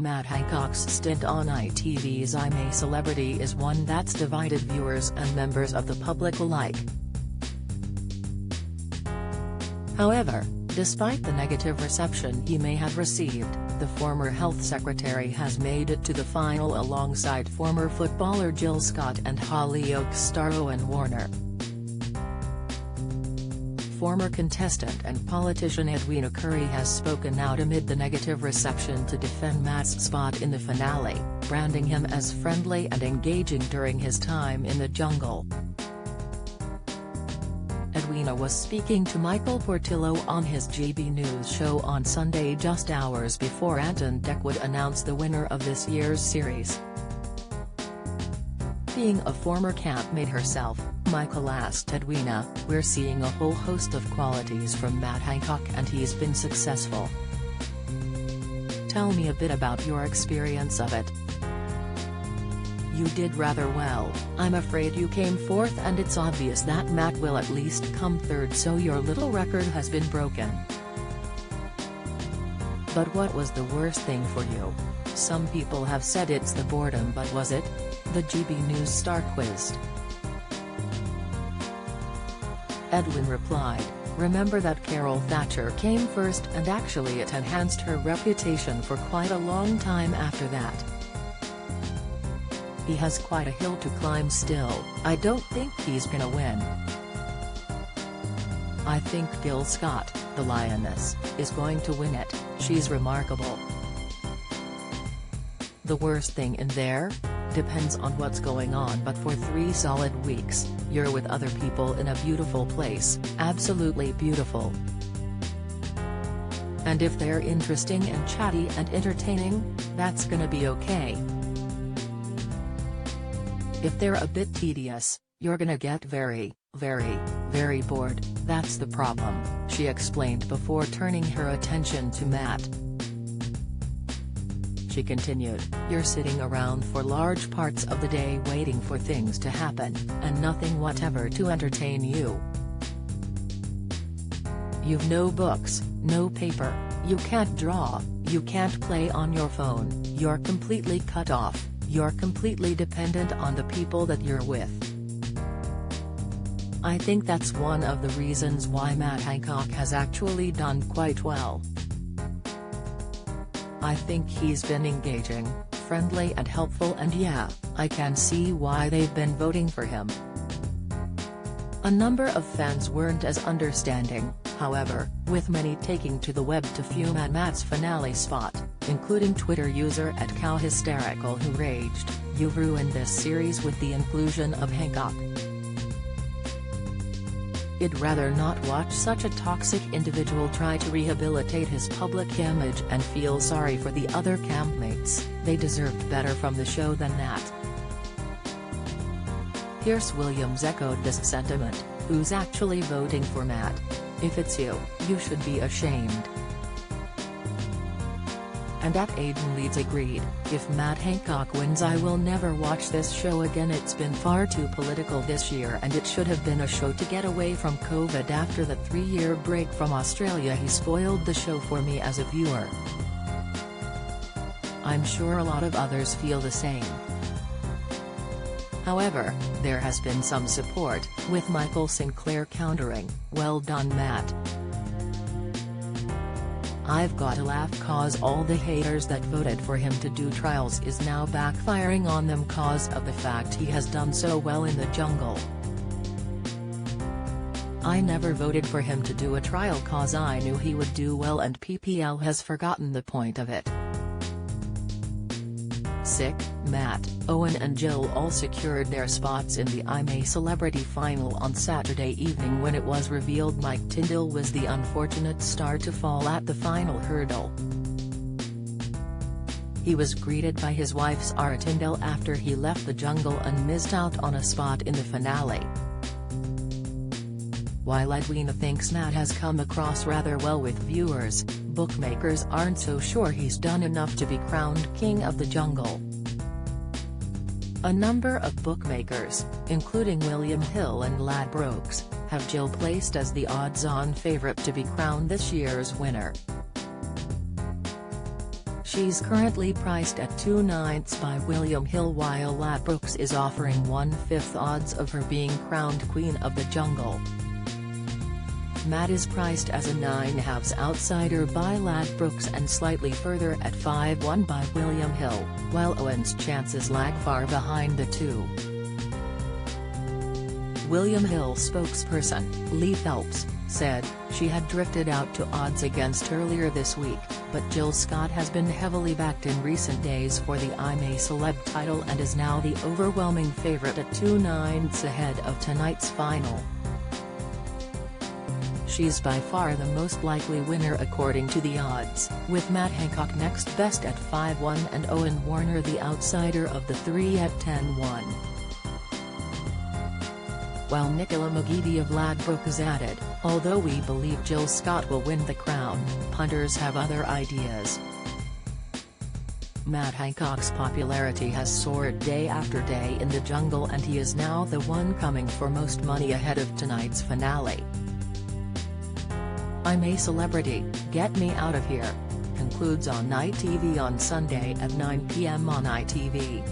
Matt Hancock's stint on ITV's I'm A Celebrity is one that's divided viewers and members of the public alike. However, despite the negative reception he may have received, the former health secretary has made it to the final alongside former footballer Jill Scott and Hollyoaks star Owen Warner. Former contestant and politician Edwina Currie has spoken out amid the negative reception to defend Matt's spot in the finale, branding him as friendly and engaging during his time in the jungle. Edwina was speaking to Michael Portillo on his GB News show on Sunday just hours before Anton Deck would announce the winner of this year's series. Being a former campmate herself, Michael asked Edwina, "We're seeing a whole host of qualities from Matt Hancock and he's been successful. Tell me a bit about your experience of it. You did rather well. I'm afraid you came fourth and it's obvious that Matt will at least come third, so your little record has been broken. But what was the worst thing for you? Some people have said it's the boredom, but was it?" the GB News star quizzed. Edwin replied, "Remember that Carol Thatcher came first and actually it enhanced her reputation for quite a long time after that. He has quite a hill to climb still. I don't think he's gonna win. I think Jill Scott, the Lioness, is going to win it. She's remarkable. The worst thing in there? Depends on what's going on, but for 3 solid weeks, you're with other people in a beautiful place, absolutely beautiful. And if they're interesting and chatty and entertaining, that's gonna be okay. If they're a bit tedious, you're gonna get very, very, very bored. That's the problem," she explained before turning her attention to Matt. She continued, "You're sitting around for large parts of the day waiting for things to happen, and nothing whatever to entertain you. You've no books, no paper, you can't draw, you can't play on your phone, you're completely cut off, you're completely dependent on the people that you're with." I think that's one of the reasons why Matt Hancock has actually done quite well. I think he's been engaging, friendly and helpful, and yeah, I can see why they've been voting for him. A number of fans weren't as understanding, however, with many taking to the web to fume at Matt's finale spot, including Twitter user @CowHysterical, who raged, "You've ruined this series with the inclusion of Hancock. I'd rather not watch such a toxic individual try to rehabilitate his public image and feel sorry for the other campmates. They deserved better from the show than that." Pierce Williams echoed this sentiment, who's actually voting for Matt. "If it's you, you should be ashamed." And Aiden Leeds agreed, "If Matt Hancock wins I will never watch this show again. It's been far too political this year and it should have been a show to get away from COVID. After the 3-year break from Australia he spoiled the show for me as a viewer. I'm sure a lot of others feel the same." However, there has been some support, with Michael Sinclair countering, "Well done, Matt. I've gotta laugh cause all the haters that voted for him to do trials is now backfiring on them cause of the fact he has done so well in the jungle. I never voted for him to do a trial cause I knew he would do well and PPL has forgotten the point of it." Sick, Matt, Owen and Jill all secured their spots in the I'm A Celebrity final on Saturday evening when it was revealed Mike Tindall was the unfortunate star to fall at the final hurdle. He was greeted by his wife Sarah Tindall after he left the jungle and missed out on a spot in the finale. While Edwina thinks Matt has come across rather well with viewers, bookmakers aren't so sure he's done enough to be crowned king of the jungle. A number of bookmakers, including William Hill and Ladbrokes, have Jill placed as the odds-on favourite to be crowned this year's winner. She's currently priced at 2/9 by William Hill, while Ladbrokes is offering 1/5 odds of her being crowned Queen of the Jungle. Matt is priced as a 9/2 outsider by Ladbrokes and slightly further at 5/1 by William Hill, while Owen's chances lag far behind the two. William Hill spokesperson, Lee Phelps, said, she had drifted out to odds against earlier this week, but Jill Scott has been heavily backed in recent days for the I'm A Celeb title and is now the overwhelming favourite at 2/9 ahead of tonight's final. She's by far the most likely winner according to the odds, with Matt Hancock next best at 5/1 and Owen Warner the outsider of the three at 10/1. While Nicola McGeady of Ladbrokes added, although we believe Jill Scott will win the crown, punters have other ideas. Matt Hancock's popularity has soared day after day in the jungle and he is now the one coming for most money ahead of tonight's finale. I'm a Celebrity, Get Me Out of Here concludes on ITV on Sunday at 9 p.m. on ITV.